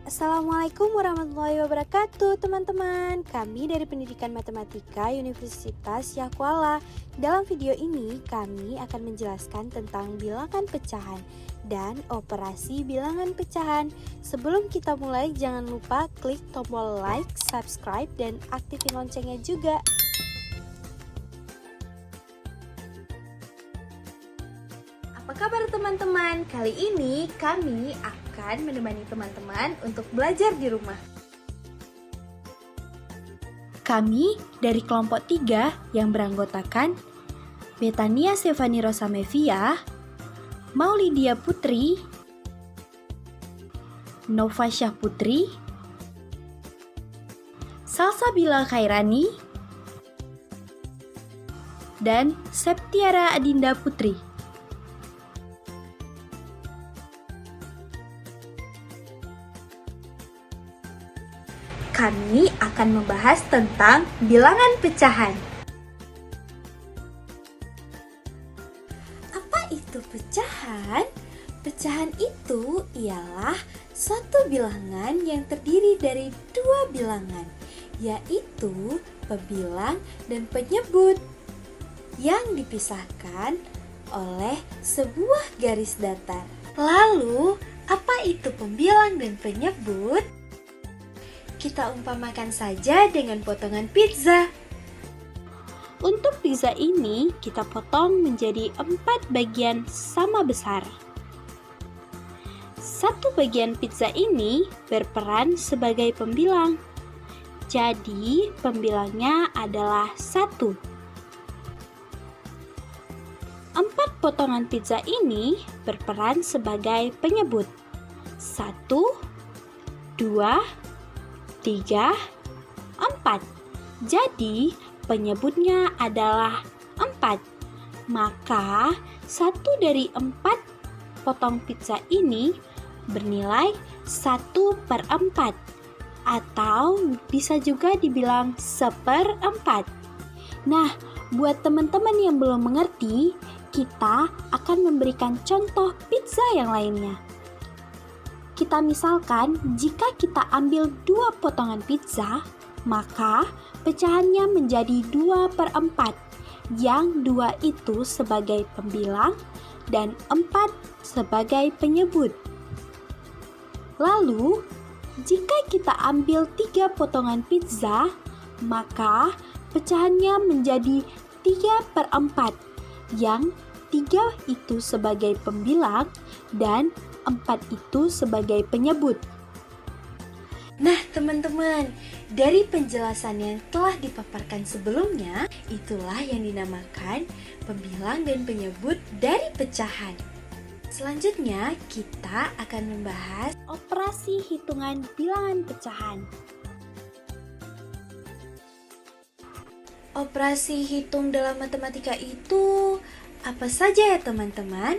Assalamualaikum warahmatullahi wabarakatuh teman-teman. Kami dari Pendidikan Matematika Universitas Yahkuala. Dalam video ini kami akan menjelaskan tentang bilangan pecahan dan operasi bilangan pecahan. Sebelum kita mulai, jangan lupa klik tombol like, subscribe, dan aktifin loncengnya juga. Apa kabar teman-teman? Kali ini kami akan menemani teman-teman untuk belajar di rumah. Kami dari kelompok 3 yang beranggotakan Betania Stefani Rosa Mevia, Maulidia Putri, Nova Syah Putri, Salsabila Khairani, dan Septiara Adinda Putri. Kami akan membahas tentang bilangan pecahan. Apa itu pecahan? Pecahan itu ialah suatu bilangan yang terdiri dari dua bilangan, yaitu pembilang dan penyebut, yang dipisahkan oleh sebuah garis datar. Lalu, apa itu pembilang dan penyebut? Kita umpamakan saja dengan potongan pizza. Untuk pizza ini kita potong menjadi 4 bagian sama besar. Satu bagian pizza ini berperan sebagai pembilang. Jadi pembilangnya adalah 1. 4 potongan pizza ini berperan sebagai penyebut. 1, 2, 3, 4. Jadi penyebutnya adalah 4. Maka 1 dari 4 potong pizza ini bernilai 1/4, atau bisa juga dibilang 1/4. Nah, buat teman-teman yang belum mengerti, kita akan memberikan contoh pizza yang lainnya. Kita misalkan, jika kita ambil 2 potongan pizza, maka pecahannya menjadi 2/4, yang 2 itu sebagai pembilang dan 4 sebagai penyebut. Lalu, jika kita ambil 3 potongan pizza, maka pecahannya menjadi 3/4, yang 3 itu sebagai pembilang dan 4 itu sebagai penyebut. Nah teman-teman, dari penjelasan yang telah dipaparkan sebelumnya, itulah yang dinamakan pembilang dan penyebut dari pecahan. Selanjutnya kita akan membahas operasi hitungan bilangan pecahan. Operasi hitung dalam matematika itu apa saja ya teman-teman?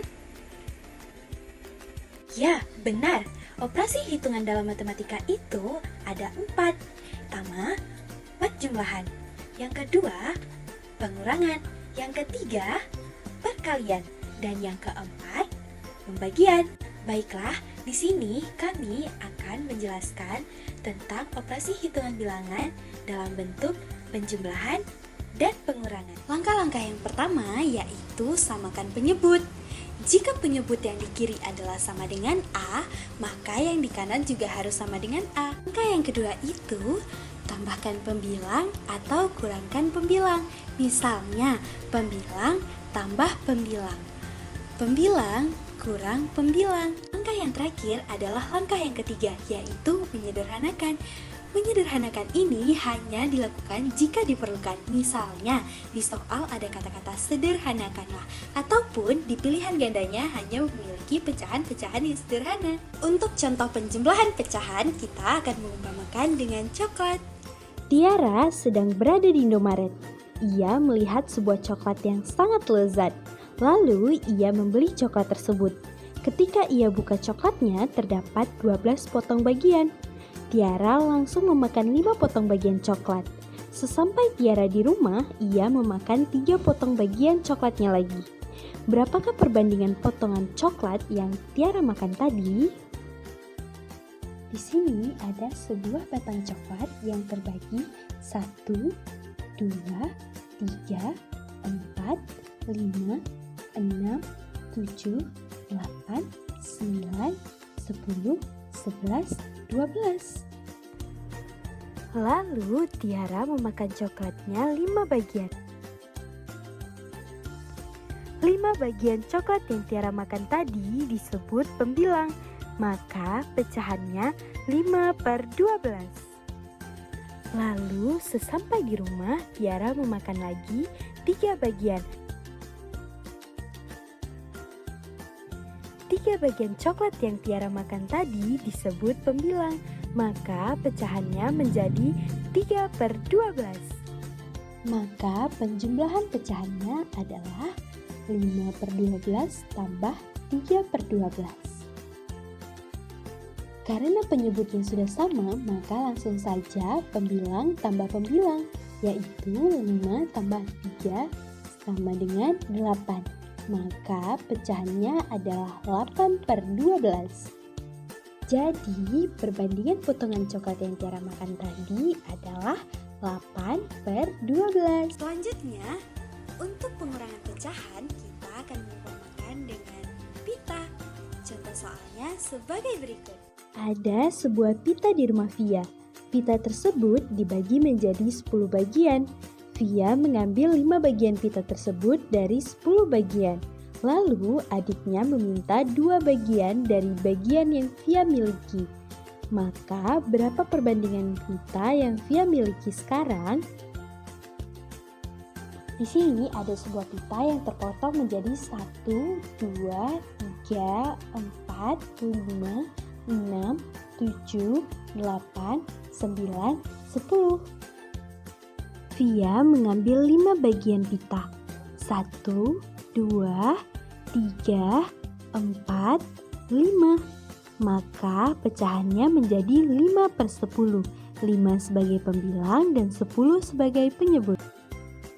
Ya, benar. Operasi hitungan dalam matematika itu ada 4. Pertama, penjumlahan. Yang kedua, pengurangan. Yang ketiga, perkalian. Dan yang keempat, pembagian. Baiklah, di sini kami akan menjelaskan tentang operasi hitungan bilangan dalam bentuk penjumlahan dan pengurangan. Langkah-langkah yang pertama yaitu samakan penyebut. Jika penyebut yang di kiri adalah sama dengan A, maka yang di kanan juga harus sama dengan A. Langkah yang kedua itu, tambahkan pembilang atau kurangkan pembilang. Misalnya, pembilang tambah pembilang. Pembilang kurang pembilang. Langkah yang terakhir adalah langkah yang ketiga, yaitu menyederhanakan. Menyederhanakan ini hanya dilakukan jika diperlukan. Misalnya, di soal ada kata-kata sederhanakanlah, ataupun di pilihan gandanya hanya memiliki pecahan-pecahan yang sederhana. Untuk contoh penjumlahan pecahan, kita akan mengumpamakan dengan coklat. Tiara sedang berada di Indomaret. Ia melihat sebuah coklat yang sangat lezat. Lalu, ia membeli coklat tersebut. Ketika ia buka coklatnya, terdapat 12 potong bagian. Tiara langsung memakan 5 potong bagian coklat. Sesampai Tiara di rumah, ia memakan 3 potong bagian coklatnya lagi. Berapakah perbandingan potongan coklat yang Tiara makan tadi? Di sini ada sebuah batang coklat yang terbagi 1, 2, 3, 4, 5, 6, 7, 8, 9, 10, 11, 12. Lalu Tiara memakan coklatnya 5 bagian. 5 bagian coklat yang Tiara makan tadi disebut pembilang. Maka pecahannya 5/12. Lalu sesampai di rumah Tiara memakan lagi 3 bagian. 3 bagian coklat yang Tiara makan tadi disebut pembilang. Maka pecahannya menjadi 3/12. Maka penjumlahan pecahannya adalah 5/12 tambah 3/12. Karena penyebutnya sudah sama, maka langsung saja pembilang tambah pembilang, yaitu 5 tambah 3 sama dengan 8. Maka pecahannya adalah 8/12. Jadi, perbandingan potongan coklat yang Tiara makan tadi adalah 8/12. Selanjutnya, untuk pengurangan pecahan, kita akan mengumpamakan dengan pita. Contoh soalnya sebagai berikut. Ada sebuah pita di rumah Via. Pita tersebut dibagi menjadi 10 bagian. Via mengambil 5 bagian pita tersebut dari 10 bagian. Lalu adiknya meminta 2 bagian dari bagian yang Via miliki. Maka berapa perbandingan pita yang Via miliki sekarang? Di sini ada sebuah pita yang terpotong menjadi 1, 2, 3, 4, 5, 6, 7, 8, 9, 10. Via mengambil 5 bagian pita. 1, 2, 3, 4, 5. Maka pecahannya menjadi 5/10. 5 sebagai pembilang dan 10 sebagai penyebut.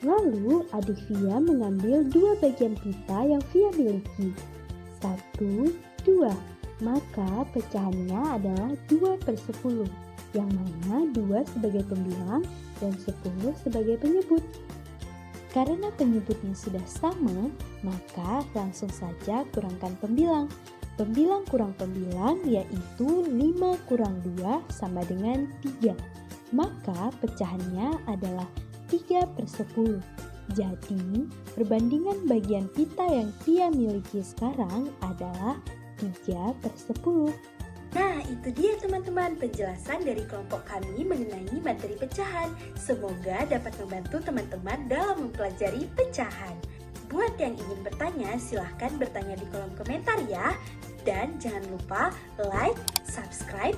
Lalu adik Via mengambil 2 bagian pita yang Via miliki. 1, 2. Maka pecahannya adalah 2/10, yang mana 2 sebagai pembilang dan 10 sebagai penyebut. Karena penyebutnya sudah sama, maka langsung saja kurangkan pembilang. Pembilang kurang pembilang yaitu 5 kurang 2 sama dengan 3. Maka pecahannya adalah 3/10. Jadi, perbandingan bagian pita yang Via miliki sekarang adalah 3/10. Nah, itu dia teman-teman penjelasan dari kelompok kami mengenai materi pecahan. Semoga dapat membantu teman-teman dalam mempelajari pecahan. Buat yang ingin bertanya, silahkan bertanya di kolom komentar ya. Dan jangan lupa like, subscribe,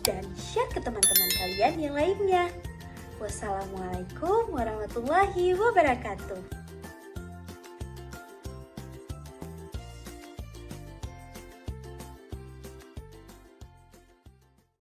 dan share ke teman-teman kalian yang lainnya. Wassalamualaikum warahmatullahi wabarakatuh.